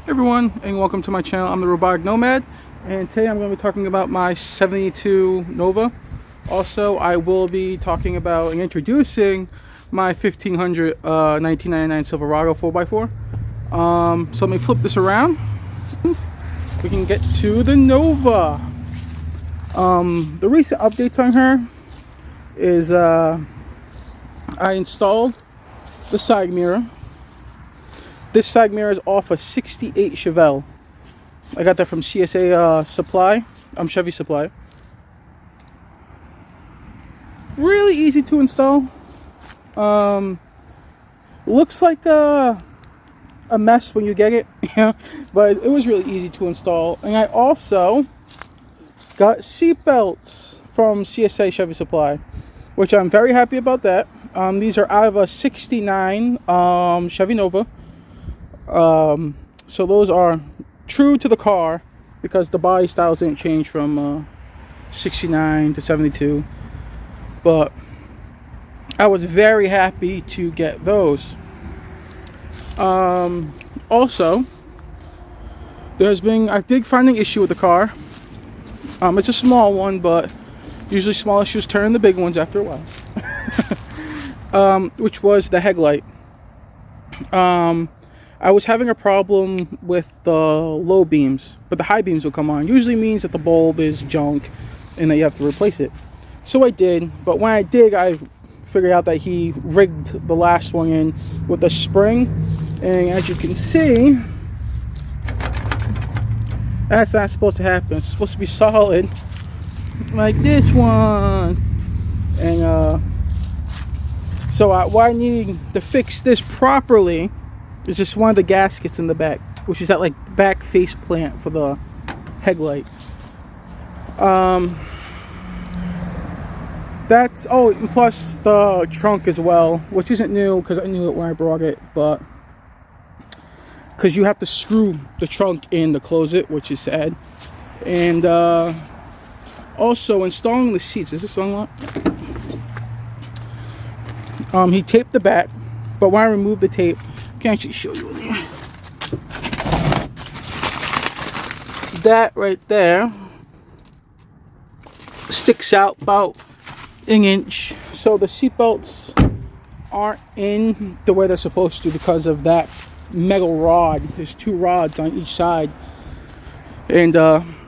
Hey everyone, and welcome to my channel. I'm the Robotic Nomad, and today I'm going to be talking about my 72 Nova. Also, I will be talking about and introducing my 1500 1999 Silverado 4x4. So let me flip this around. We can get to the Nova. The recent updates on her is I installed the side mirror. This side mirror is off a 68 Chevelle. I got that from CSA Chevy Supply. Really easy to install. Looks like a mess when you get it, yeah, but it was really easy to install. And I also got seatbelts from CSA Chevy Supply, which I'm very happy about that. These are out of a 69 Chevy Nova. So those are true to the car because the body styles didn't change from 69 to 72, but I was very happy to get those. Also, I did find an issue with the car. It's a small one, but usually small issues turn into big ones after a while. Which was the headlight. I was having a problem with the low beams, but the high beams will come on. Usually means that the bulb is junk and that you have to replace it. So I did, but when I did, I figured out that he rigged the last one in with a spring. And as you can see, that's not supposed to happen. It's supposed to be solid, like this one. And so what I need to fix this properly is just one of the gaskets in the back, which is that like back face plant for the headlight. That's and plus the trunk as well, which isn't new because I knew it when I brought it, but because you have to screw the trunk in to close it, which is sad. And also installing the seats. Is this unlocked? He taped the back, but when I removed the tape, I can actually show you in here. That right there sticks out about an inch, so the seat belts aren't in the way they're supposed to because of that metal rod. There's two rods on each side, and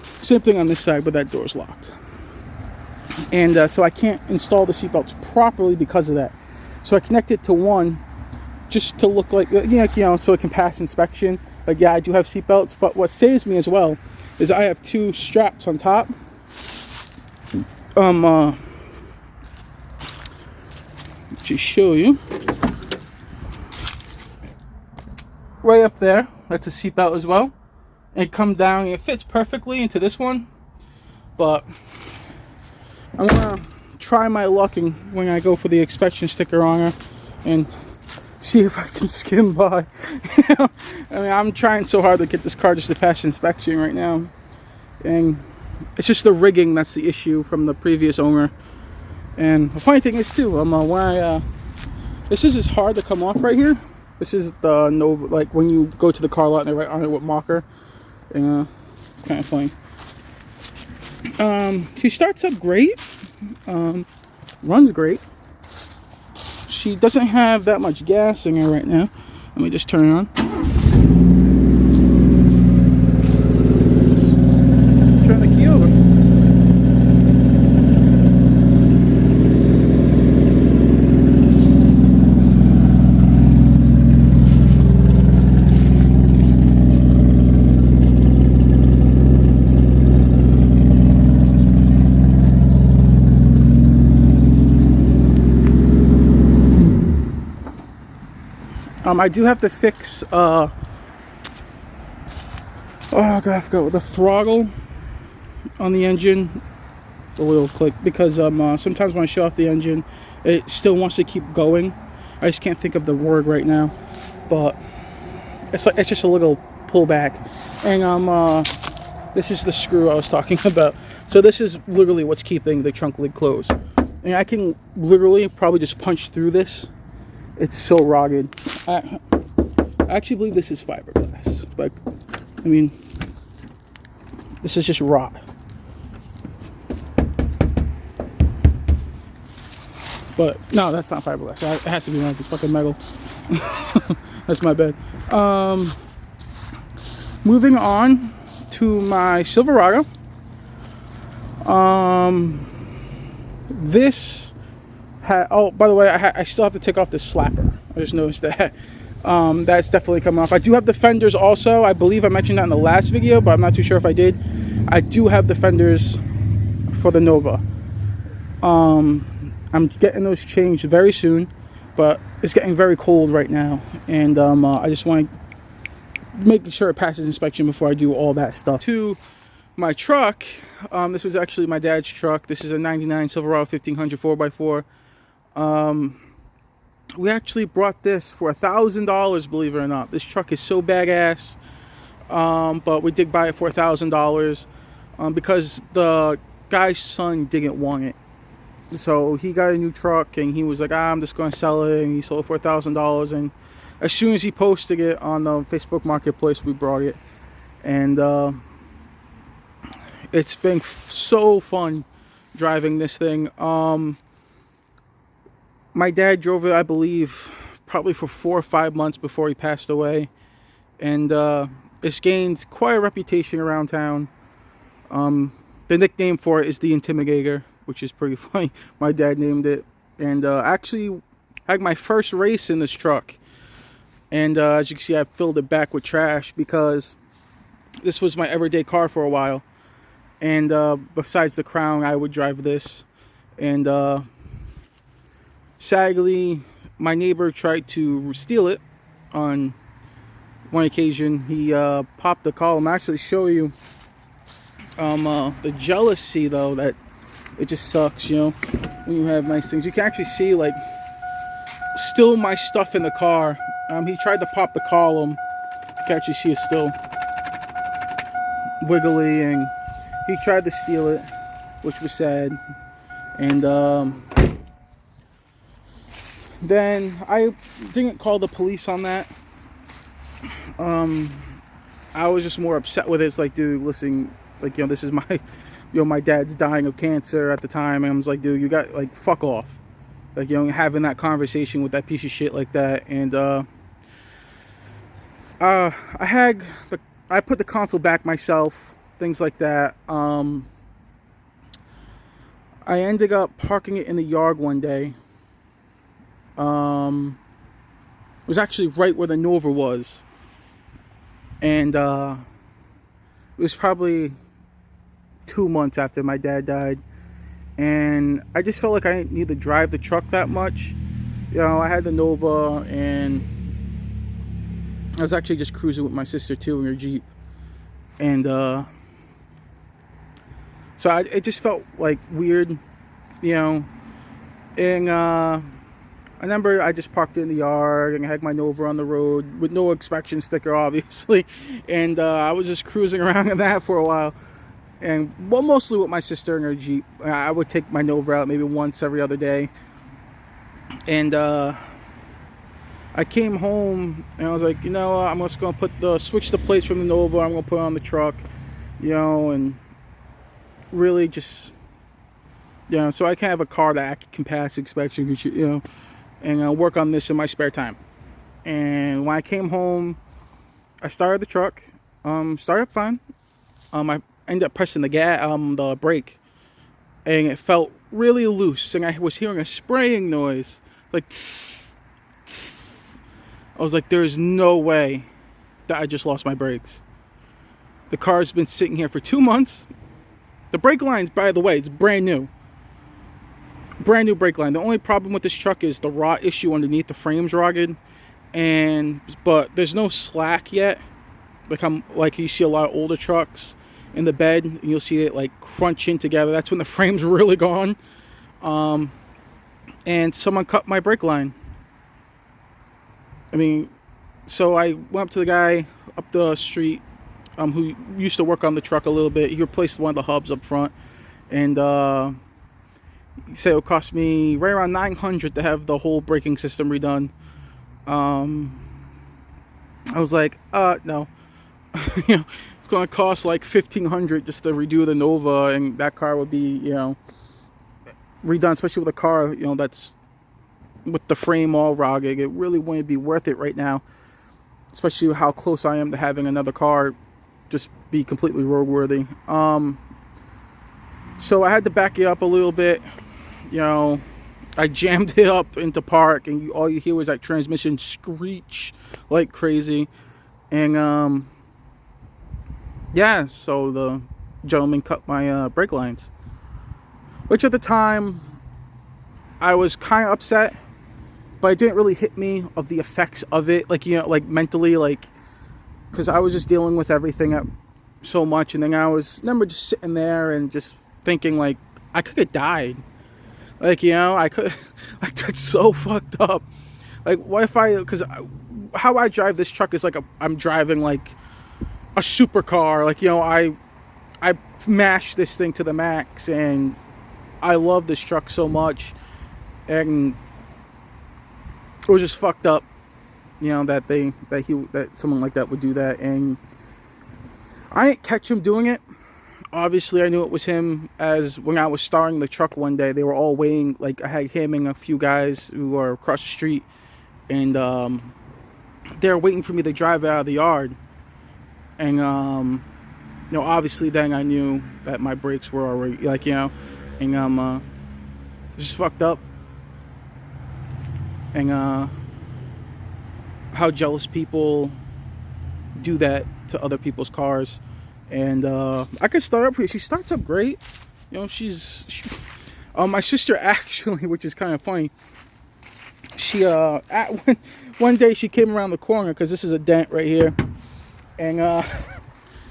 same thing on this side, but that door's locked. And so I can't install the seat belts properly because of that. So I connect it to one just to look like, so it can pass inspection. Like, yeah, I do have seat belts, but what saves me as well is I have two straps on top. Just show you. Right up there, that's a seat belt as well. And it comes down, it fits perfectly into this one. But I'm gonna try my luck when I go for the inspection sticker on her and see if I can skim by. I mean, I'm trying so hard to get this car just to pass inspection right now, and it's just the rigging that's the issue from the previous owner. And the funny thing is too, this is just hard to come off right here. This is the Nova, like when you go to the car lot and they write on it with marker. And it's kind of funny. She starts up great, runs great. She doesn't have that much gas in her right now. Let me just turn it on. Turn the key over. I do have to fix oh god, I forgot, the throttle on the engine, the little click, because sometimes when I shut off the engine it still wants to keep going. I just can't think of the word right now, but it's just a little pullback. And this is the screw I was talking about. So this is literally what's keeping the trunk lid closed, and I can literally probably just punch through this. It's so rugged. I actually believe this is fiberglass, but I mean, this is just rot. But no, that's not fiberglass. It has to be like this fucking metal. That's my bad. Moving on to my Silverado. This had, oh, by the way, I still have to take off this slapper. I just noticed that. That's definitely coming off. I do have the fenders also. I believe I mentioned that in the last video, but I'm not too sure if I did. I do have the fenders for the Nova. I'm getting those changed very soon, but it's getting very cold right now, and I just want to make sure it passes inspection before I do all that stuff. To my truck, this was actually my dad's truck. This is a 99 Silverado 1500 4x4. We actually brought this for $1,000, believe it or not. This truck is so badass, but we did buy it for $1,000 because the guy's son didn't want it. So he got a new truck and he was like, I'm just going to sell it, and he sold it for $1,000. And as soon as he posted it on the Facebook Marketplace, we brought it. And it's been so fun driving this thing. My dad drove it, I believe, probably for 4 or 5 months before he passed away. And it's gained quite a reputation around town. The nickname for it is the Intimidator, which is pretty funny. My dad named it. And actually, I had my first race in this truck. And as you can see, I filled it back with trash because this was my everyday car for a while. And besides the Crown, I would drive this. And sadly, my neighbor tried to steal it on one occasion. He popped the column. I'll actually show you the jealousy, though, that it just sucks, you know, when you have nice things. You can actually see, like, still my stuff in the car. He tried to pop the column. You can actually see it's still wiggly, and he tried to steal it, which was sad. And then I didn't call the police on that. I was just more upset with it. It's like, dude, listen, like, you know, this is my, you know, my dad's dying of cancer at the time, and I was like, dude, you got, like, fuck off. Like, you know, having that conversation with that piece of shit like that. And I put the console back myself, things like that. I ended up parking it in the yard one day. It was actually right where the Nova was. And it was probably 2 months after my dad died. And I just felt like I didn't need to drive the truck that much. You know, I had the Nova, and I was actually just cruising with my sister too in her Jeep. And so it just felt like weird, you know. And I remember I just parked it in the yard and I had my Nova on the road with no inspection sticker, obviously. And I was just cruising around in that for a while. And well, mostly with my sister in her Jeep. I would take my Nova out maybe once every other day. And I came home and I was like, you know, I'm just going to switch the plates from the Nova. I'm going to put it on the truck, you know, and really just, you know, so I can have a car that can pass inspection, you know, and I'll work on this in my spare time. And when I came home, I started the truck, started up fine. I ended up pressing the brake, and it felt really loose, and I was hearing a spraying noise, like tss, tss. I was like, there's no way that I just lost my brakes. The car's been sitting here for 2 months. The brake lines, by the way, it's brand new brake line. The only problem with this truck is the rot issue underneath. The frame's rugged, but there's no slack yet. Like you see a lot of older trucks in the bed, and you'll see it like crunching together. That's when the frame's really gone. And someone cut my brake line. I mean, so I went up to the guy up the street who used to work on the truck a little bit. He replaced one of the hubs up front, and he said it would cost me right around $900 to have the whole braking system redone. I was like, no. You know, it's going to cost like $1,500 just to redo the Nova, and that car would be, you know, redone, especially with a car, you know, that's with the frame all rugged. It really wouldn't be worth it right now, especially how close I am to having another car just be completely roadworthy. So I had to back it up a little bit. You know, I jammed it up into park, and all you hear was that transmission screech like crazy. And yeah, so the gentleman cut my brake lines, which at the time I was kind of upset, but it didn't really hit me of the effects of it, like, you know, like mentally, like, because I was just dealing with everything up so much. And then I remember just sitting there and just thinking, like, I could have died. Like, you know, I could, like, that's so fucked up. Like, what if because how I drive this truck is like I'm driving like a supercar. Like, you know, I mashed this thing to the max, and I love this truck so much, and it was just fucked up, you know, that someone like that would do that. And I didn't catch him doing it. Obviously, I knew it was him, as when I was starting the truck one day, they were all waiting. Like, I had him and a few guys who were across the street, and they were waiting for me to drive out of the yard. And you know, obviously then I knew that my brakes were already, like, you know, and just fucked up. And how jealous people do that to other people's cars. And I could start up here. She starts up great. You know, my sister actually, which is kind of funny, she one day she came around the corner, because this is a dent right here, and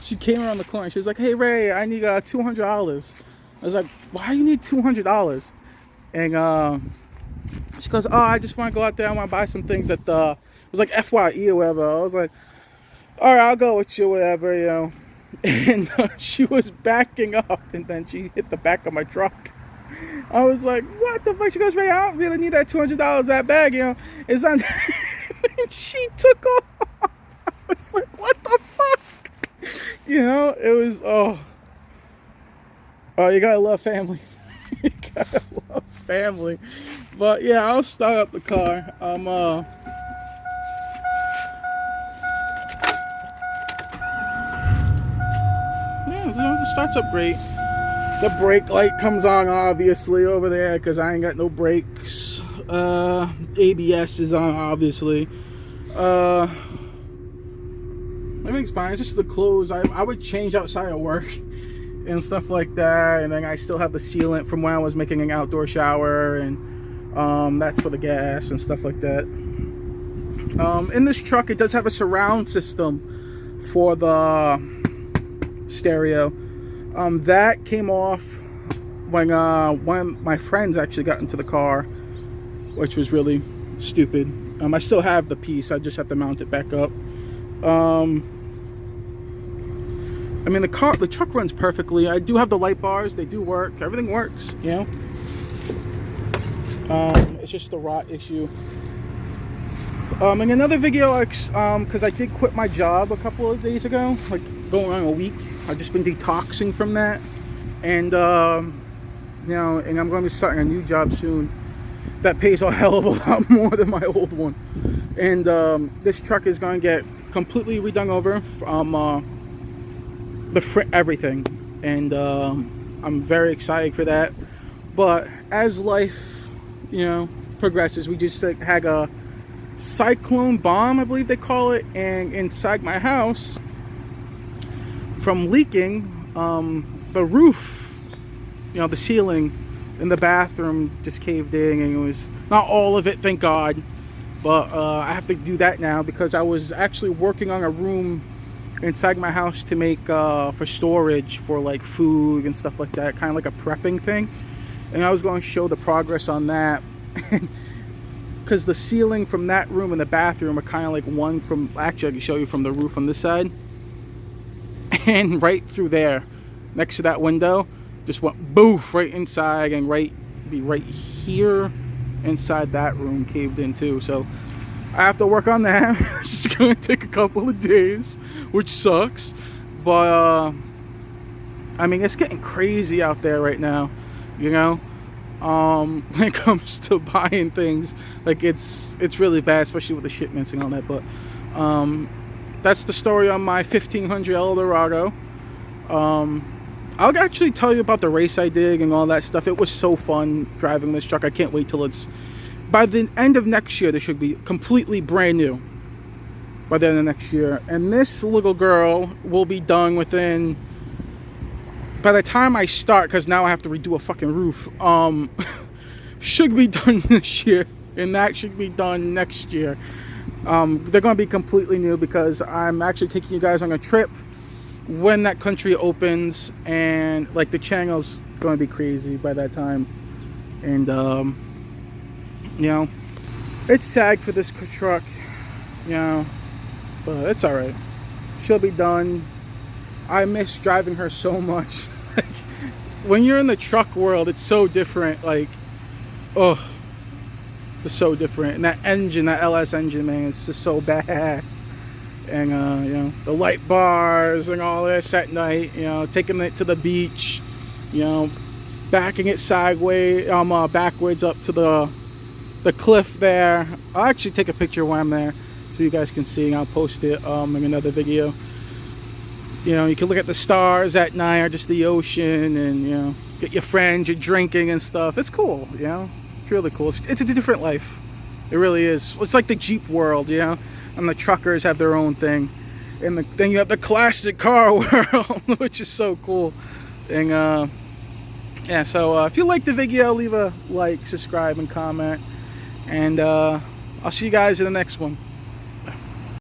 she came around the corner. She was like, "Hey Ray, I need $200." I was like, "Why do you need $200?" And she goes, "Oh, I just want to go out there. I want to buy some things at the," it was like FYE or whatever. I was like, "All right, I'll go with you, whatever, you know." And she was backing up, and then she hit the back of my truck. I was like, "What the fuck?" She goes, "Ray, I don't really need that $200 that bag, you know. It's not." And she took off. I was like, "What the fuck?" You know, it was, oh, you gotta love family. You gotta love family. But yeah, I'll start up the car. Yeah, you know, it starts up great. The brake light comes on, obviously, over there, because I ain't got no brakes. ABS is on, obviously. Everything's fine. It's just the clothes. I would change outside of work and stuff like that. And then I still have the sealant from when I was making an outdoor shower, and that's for the gas and stuff like that. In this truck, it does have a surround system for the stereo. That came off when one of my friends actually got into the car, which was really stupid. I still have the piece. I just have to mount it back up. I mean, the truck runs perfectly. I do have the light bars. They do work. Everything works, you know. It's just the rot issue. In another video, because I did quit my job a couple of days ago, like going on a week. I've just been detoxing from that, and you know, and I'm going to be starting a new job soon that pays a hell of a lot more than my old one. And this truck is going to get completely redone over from everything, and I'm very excited for that. But as life, you know, progresses, we just had a cyclone bomb, I believe they call it, and inside my house, from leaking, the roof, you know, the ceiling in the bathroom just caved in, and it was not all of it, thank God. But I have to do that now, because I was actually working on a room inside my house to make for storage for like food and stuff like that, kind of like a prepping thing. And I was going to show the progress on that, because the ceiling from that room and the bathroom are kind of like one from, actually I can show you from the roof on this side, and right through there next to that window just went boof right inside, and right here inside that room caved in too. So I have to work on that. It's gonna take a couple of days, which sucks, but I mean, it's getting crazy out there right now, you know. When it comes to buying things, like it's really bad, especially with the shipments and all that. But that's the story on my 1500 Eldorado. I'll actually tell you about the race I did and all that stuff. It was so fun driving this truck. I can't wait till it's, by the end of next year, this should be completely brand new by the end of next year. And this little girl will be done within, by the time I start, because now I have to redo a fucking roof, should be done this year, and that should be done next year. They're going to be completely new because I'm actually taking you guys on a trip when that country opens, and like the channel's going to be crazy by that time. And you know, it's sad for this truck, you know, but it's all right. She'll be done. I miss driving her so much. When you're in the truck world, it's so different. Like, oh, it's so different. And that engine, that LS engine, man, is just so badass. And you know, the light bars and all this at night, you know, taking it to the beach, you know, backing it sideways, backwards up to the cliff there. I'll actually take a picture when I'm there so you guys can see, and I'll post it in another video. You know, you can look at the stars at night, or just the ocean, and, you know, get your friends, you're drinking and stuff. It's cool, you know, it's really cool. It's a different life. It really is. It's like the Jeep world, you know, and the truckers have their own thing. And then you have the classic car world, which is so cool. And, yeah, so if you like the video, leave a like, subscribe, and comment. And I'll see you guys in the next one.